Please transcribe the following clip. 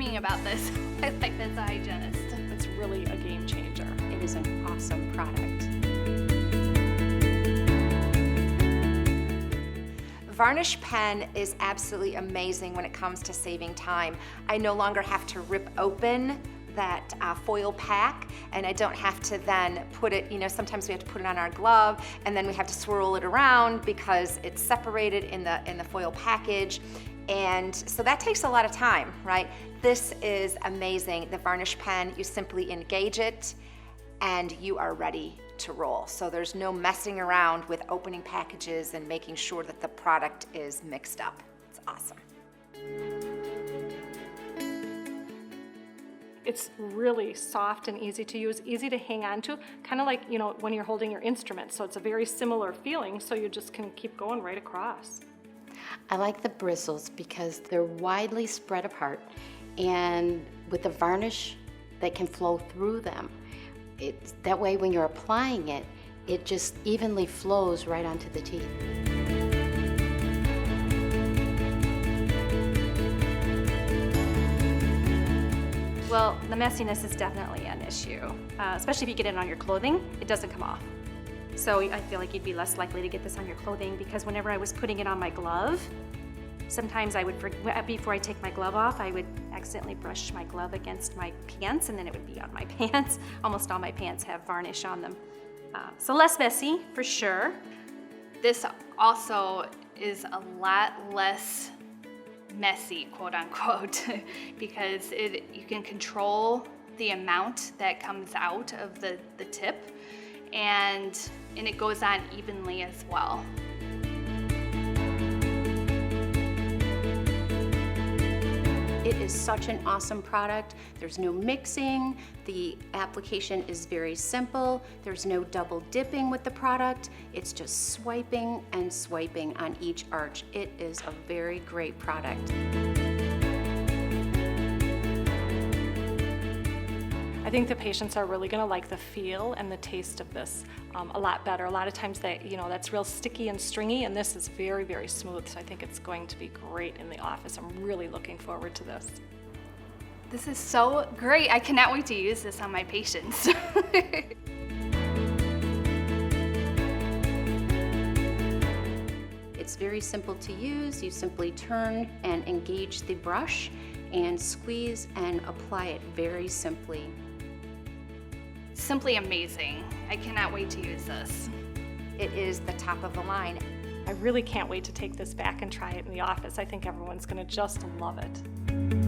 dreaming about this. I like this hygienist. It's really a game changer. It is an awesome product. Varnish Pen is absolutely amazing when it comes to saving time. I no longer have to rip open that foil pack, and I don't have to then put it, sometimes we have to put it on our glove and then we have to swirl it around because it's separated in the foil package. And so that takes a lot of time, right? This is amazing. The Varnish Pen, you simply engage it and you are ready to roll. So there's no messing around with opening packages and making sure that the product is mixed up. It's awesome. It's really soft and easy to use, easy to hang on to, kind of like, when you're holding your instrument. So it's a very similar feeling, so you just can keep going right across. I like the bristles because they're widely spread apart, and with the varnish that can flow through them. That way when you're applying it, it just evenly flows right onto the teeth. Well, the messiness is definitely an issue, especially if you get it on your clothing. It doesn't come off. So I feel like you'd be less likely to get this on your clothing, because whenever I was putting it on my glove, sometimes I would, before I take my glove off, I would accidentally brush my glove against my pants, and then it would be on my pants. Almost all my pants have varnish on them. So less messy, for sure. This also is a lot less messy, quote unquote, because you can control the amount that comes out of the tip, and it goes on evenly as well. It is such an awesome product. There's no mixing. The application is very simple. There's no double dipping with the product. It's just swiping and swiping on each arch. It is a very great product. I think the patients are really going to like the feel and the taste of this a lot better. A lot of times that's real sticky and stringy, and this is very, very smooth. So I think it's going to be great in the office. I'm really looking forward to this. This is so great. I cannot wait to use this on my patients. It's very simple to use. You simply turn and engage the brush and squeeze and apply it very simply. Simply amazing. I cannot wait to use this. It is the top of the line. I really can't wait to take this back and try it in the office. I think everyone's going to just love it.